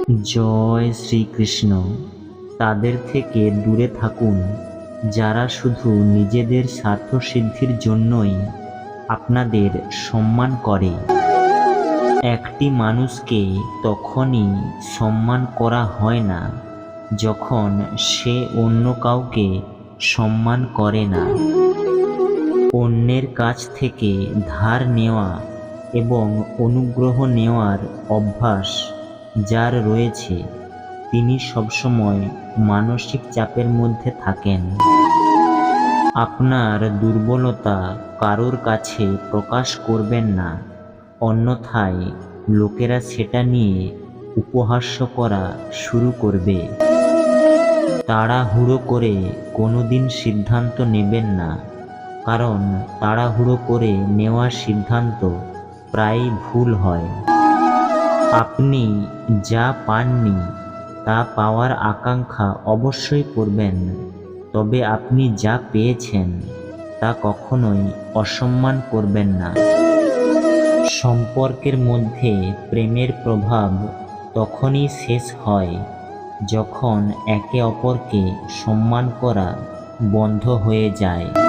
জয় শ্রীকৃষ্ণ। তাদের থেকে দূরে থাকুন যারা শুধু নিজেদের স্বার্থসিদ্ধির জন্যই আপনাদের সম্মান করে। একটি মানুষকে তখনই সম্মান করা হয় না যখন সে অন্য কাউকে সম্মান করে না। অন্যের কাছ থেকে ধার নেওয়া এবং অনুগ্রহ নেওয়ার অভ্যাস যার রয়েছে তিনি সবসময় মানসিক চাপের মধ্যে থাকেন। আপনার দুর্বলতা কারোর কাছে প্রকাশ করবেন না, অন্যথায় লোকেরা সেটা নিয়ে উপহাস্য করা শুরু করবে। তাড়াহুড়ো করে কোনোদিন সিদ্ধান্ত নেবেন না, কারণ তাড়াহুড়ো করে নেওয়া সিদ্ধান্ত প্রায়ই ভুল হয়। আপনি যা পাননি তা পাওয়ার আকাঙ্ক্ষা অবশ্যই করবেন, তবে আপনি যা পেয়েছেন তা কখনোই অসম্মান করবেন না। সম্পর্কের মধ্যে প্রেমের প্রভাব তখনই শেষ হয় যখন একে অপরকে সম্মান করা বন্ধ হয়ে যায়।